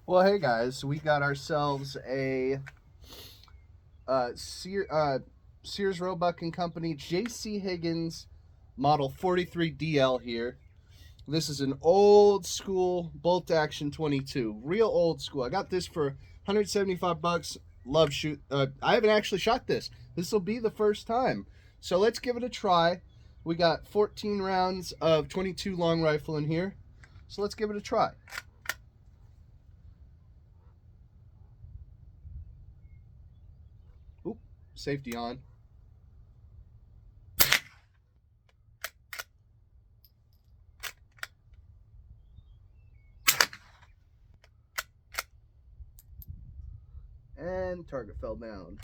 Well, hey guys, we got ourselves a Sears Roebuck and Company JC Higgins model 43DL here. This is an old school bolt action 22, real old school. I got this for 175 bucks. Love shoot. I haven't actually shot this. This will be the first time. So let's give it a try. We got 14 rounds of 22 long rifle in here. So let's give it a try. Oop, safety on. And target fell down.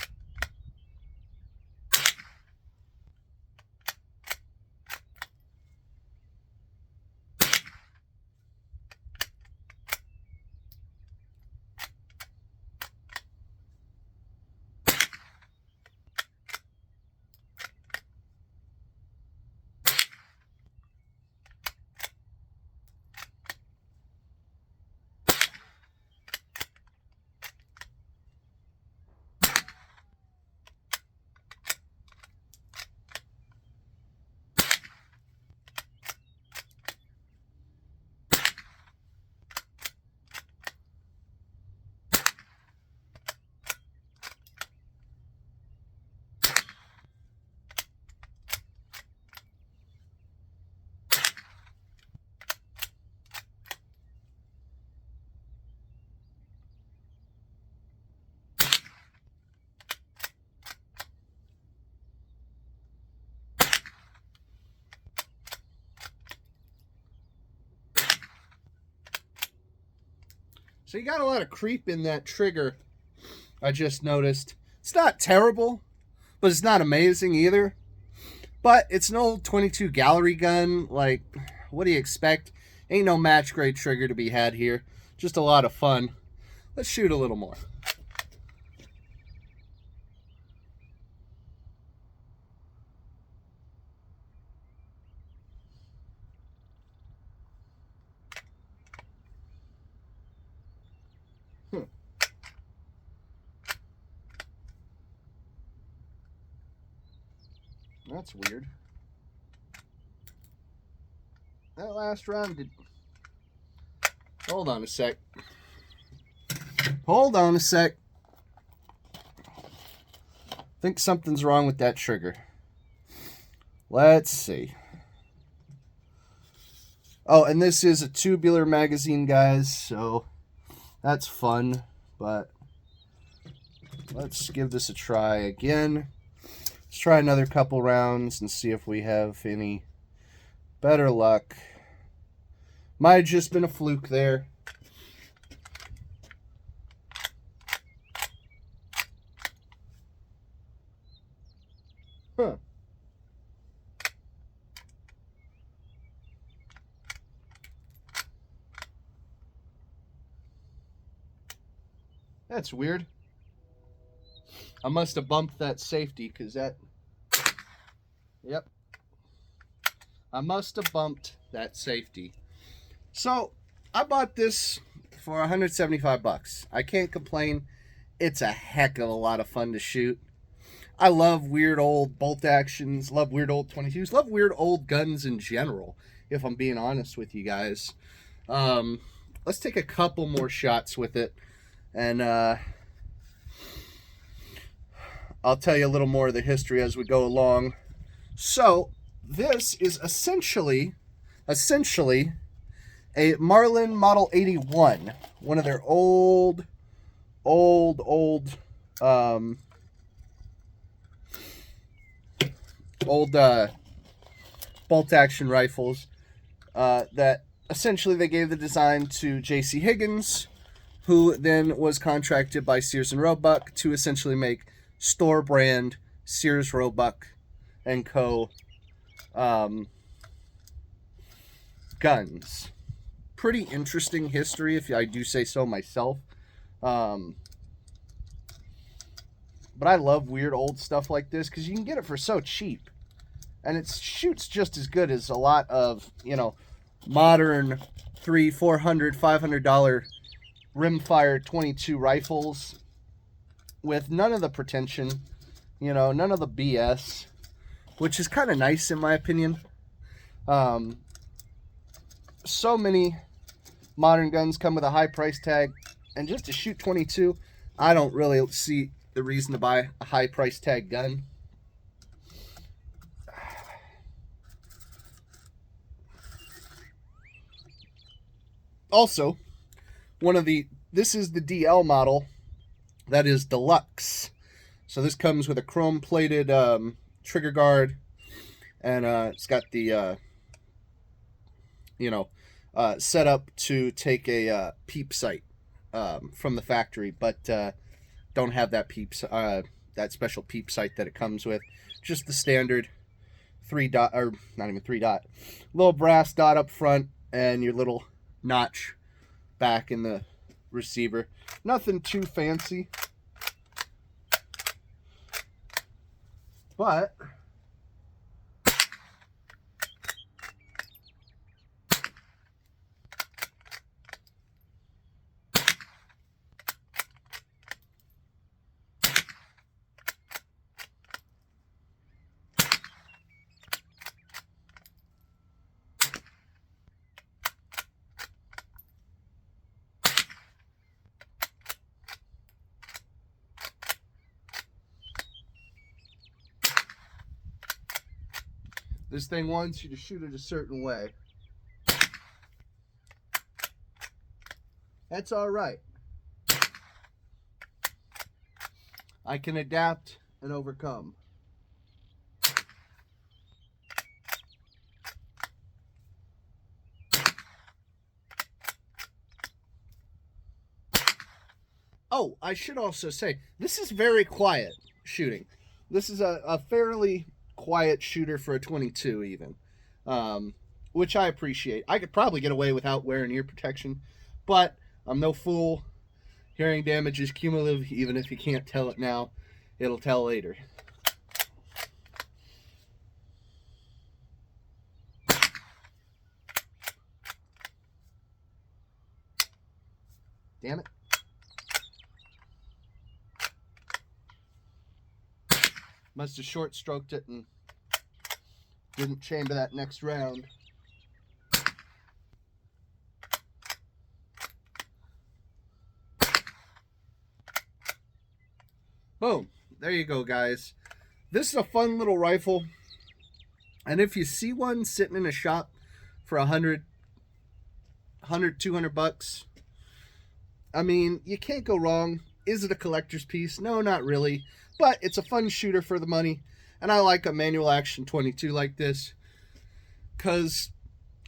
So you got a lot of creep in that trigger, I just noticed. It's not terrible, but it's not amazing either. But it's an old 22 gallery gun. Like, what do you expect? Ain't no match grade trigger to be had here. Just a lot of fun. Let's shoot a little more. That's weird. That last round did... Hold on a sec. Hold on a sec. I think something's wrong with that trigger. Let's see. Oh, and this is a tubular magazine, guys, so that's fun, but let's give this a try again. Let's try another couple rounds and see if we have any better luck. Might have just been a fluke there. Huh. That's weird. I must have bumped that safety because that... Yep. I must have bumped that safety. So, I bought this for 175 bucks. I can't complain. It's a heck of a lot of fun to shoot. I love weird old bolt actions, love weird old 22s, love weird old guns in general, if I'm being honest with you guys. Let's take a couple more shots with it, and I'll tell you a little more of the history as we go along. So, this is essentially a Marlin Model 81, one of their old bolt action rifles that essentially they gave the design to JC Higgins, who then was contracted by Sears and Roebuck to essentially make store brand Sears, Roebuck and Co. Guns. Pretty interesting history, if I do say so myself. But I love weird old stuff like this because you can get it for so cheap. And it shoots just as good as a lot of, modern $300, $400, $500 rimfire 22 rifles with none of the pretension, you know, none of the BS, which is kind of nice in my opinion. So many modern guns come with a high price tag, and just to shoot 22, I don't really see the reason to buy a high price tag gun. Also, this is the DL model that is deluxe. So this comes with a chrome plated trigger guard, and it's got the set up to take a peep sight from the factory, but don't have that that special peep sight that it comes with. Just the standard 3-dot, or not even 3-dot, little brass dot up front, and your little notch back in the receiver. Nothing too fancy, but this thing wants you to shoot it a certain way. That's all right. I can adapt and overcome. Oh, I should also say, this is very quiet shooting. This is a fairly quiet shooter for a 22 even, which I appreciate. I could probably get away without wearing ear protection, but I'm no fool. Hearing damage is cumulative. Even if you can't tell it now, it'll tell later. Damn it. Must have short stroked it and didn't chamber that next round. Boom. There you go, guys. This is a fun little rifle. And if you see one sitting in a shop for $100, $200, I mean, you can't go wrong. Is it a collector's piece? No, not really. But it's a fun shooter for the money. And I like a manual action 22 like this, because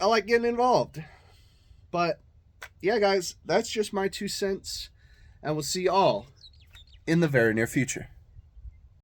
I like getting involved. But yeah, guys, that's just my 2 cents. And we'll see you all in the very near future.